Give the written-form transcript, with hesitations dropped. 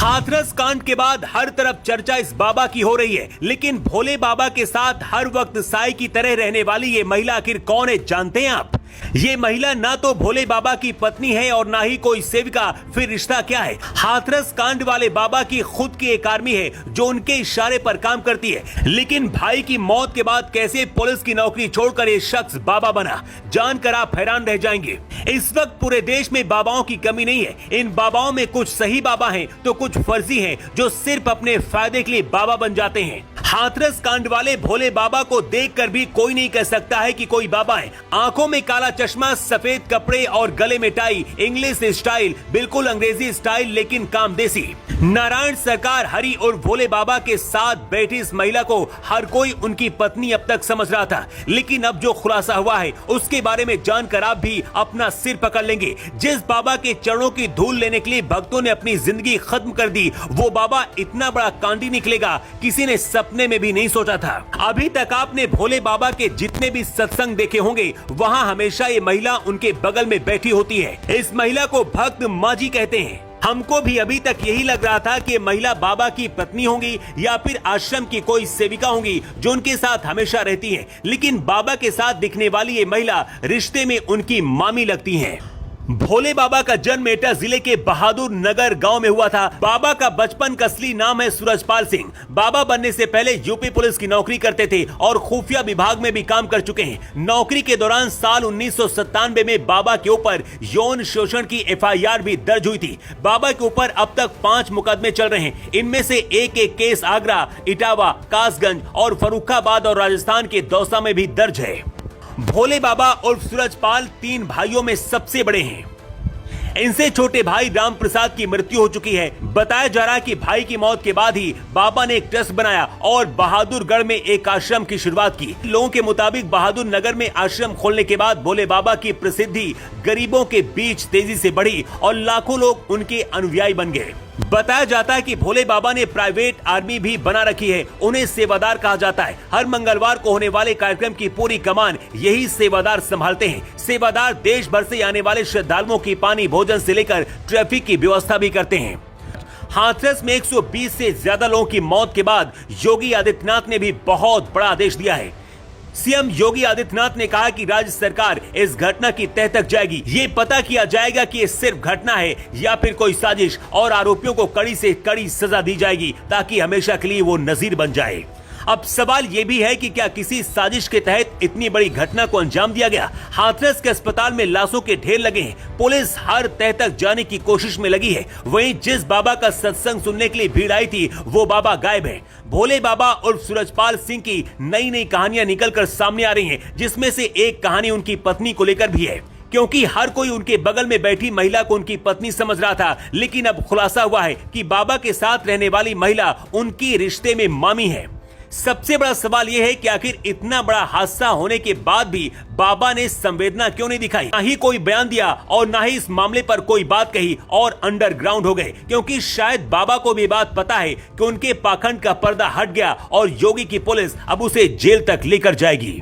हाथरस कांड के बाद हर तरफ चर्चा इस बाबा की हो रही है, लेकिन भोले बाबा के साथ हर वक्त साई की तरह रहने वाली ये महिला आखिर कौन है, जानते हैं आप? ये महिला ना तो भोले बाबा की पत्नी है और ना ही कोई सेविका, फिर रिश्ता क्या है? हाथरस कांड वाले बाबा की खुद की एक आर्मी है जो उनके इशारे पर काम करती है, लेकिन भाई की मौत के बाद कैसे पुलिस की नौकरी छोड़कर ये शख्स बाबा बना, जानकर आप हैरान रह जाएंगे। इस वक्त पूरे देश में बाबाओं की कमी नहीं है। इन बाबाओं में कुछ सही बाबा हैं तो कुछ फर्जी हैं जो सिर्फ अपने फायदे के लिए बाबा बन जाते हैं। हाथरस कांड वाले भोले बाबा को देखकर भी कोई नहीं कह सकता है कि कोई बाबा है। आंखों में काला चश्मा, सफेद कपड़े और गले में टाई, इंग्लिश स्टाइल, बिल्कुल अंग्रेजी स्टाइल लेकिन काम देसी। नारायण सरकार हरि और भोले बाबा के साथ बैठी इस महिला को हर कोई उनकी पत्नी अब तक समझ रहा था, लेकिन अब जो खुलासा हुआ है उसके बारे में जानकर आप भी अपना सिर पकड़ लेंगे। जिस बाबा के चरणों की धूल लेने के लिए भक्तों ने अपनी जिंदगी खत्म कर दी, वो बाबा इतना बड़ा कांडी निकलेगा, किसी ने सपने में भी नहीं सोचा था। अभी तक आपने भोले बाबा के जितने भी सत्संग देखे होंगे, वहाँ हमेशा ये महिला उनके बगल में बैठी होती है। इस महिला को भक्त माँ जी कहते हैं। हमको भी अभी तक यही लग रहा था कि महिला बाबा की पत्नी होंगी या फिर आश्रम की कोई सेविका होंगी जो उनके साथ हमेशा रहती हैं, लेकिन बाबा के साथ दिखने वाली ये महिला रिश्ते में उनकी मामी लगती हैं। भोले बाबा का जन्म एटा जिले के बहादुर नगर गांव में हुआ था। बाबा का बचपन का असली नाम है सूरजपाल सिंह। बाबा बनने से पहले यूपी पुलिस की नौकरी करते थे और खुफिया विभाग में भी काम कर चुके हैं। नौकरी के दौरान साल 1997 में बाबा के ऊपर यौन शोषण की FIR भी दर्ज हुई थी। बाबा के ऊपर अब तक 5 मुकदमे चल रहे हैं। इनमें से एक केस आगरा, इटावा, कासगंज और फर्रुखाबाद और राजस्थान के दौसा में भी दर्ज है। भोले बाबा और सूरजपाल 3 भाइयों में सबसे बड़े हैं। इनसे छोटे भाई राम प्रसाद की मृत्यु हो चुकी है। बताया जा रहा है कि भाई की मौत के बाद ही बाबा ने एक ट्रस्ट बनाया और बहादुरगढ़ में एक आश्रम की शुरुआत की। लोगों के मुताबिक बहादुर नगर में आश्रम खोलने के बाद भोले बाबा की प्रसिद्धि गरीबों के बीच तेजी से बढ़ी और लाखों लोग उनके अनुयायी बन गए। बताया जाता है कि भोले बाबा ने प्राइवेट आर्मी भी बना रखी है। उन्हें सेवादार कहा जाता है। हर मंगलवार को होने वाले कार्यक्रम की पूरी कमान यही सेवादार संभालते हैं। सेवादार देश भर से आने वाले श्रद्धालुओं की पानी, भोजन से लेकर ट्रैफिक की व्यवस्था भी करते हैं। हाथरस में 120 से ज्यादा लोगों की मौत के बाद योगी आदित्यनाथ ने भी बहुत बड़ा आदेश दिया है। सीएम योगी आदित्यनाथ ने कहा कि राज्य सरकार इस घटना की तह तक जाएगी। ये पता किया जाएगा कि ये सिर्फ घटना है या फिर कोई साजिश, और आरोपियों को कड़ी से कड़ी सजा दी जाएगी ताकि हमेशा के लिए वो नजीर बन जाए। अब सवाल ये भी है कि क्या किसी साजिश के तहत इतनी बड़ी घटना को अंजाम दिया गया? हाथरस के अस्पताल में लाशों के ढेर लगे हैं। पुलिस हर तह तक जाने की कोशिश में लगी है। वहीं जिस बाबा का सत्संग सुनने के लिए भीड़ आई थी, वो बाबा गायब है। भोले बाबा और सूरजपाल सिंह की नई नई कहानियां निकलकर सामने आ रही हैं, जिसमें से एक कहानी उनकी पत्नी को लेकर भी है, क्योंकि हर कोई उनके बगल में बैठी महिला को उनकी पत्नी समझ रहा था, लेकिन अब खुलासा हुआ है कि बाबा के साथ रहने वाली महिला उनकी रिश्ते में मामी है। सबसे बड़ा सवाल यह है कि आखिर इतना बड़ा हादसा होने के बाद भी बाबा ने संवेदना क्यों नहीं दिखाई? ना ही कोई बयान दिया और ना ही इस मामले पर कोई बात कही और अंडरग्राउंड हो गए, क्योंकि शायद बाबा को भी बात पता है कि उनके पाखंड का पर्दा हट गया और योगी की पुलिस अब उसे जेल तक लेकर जाएगी।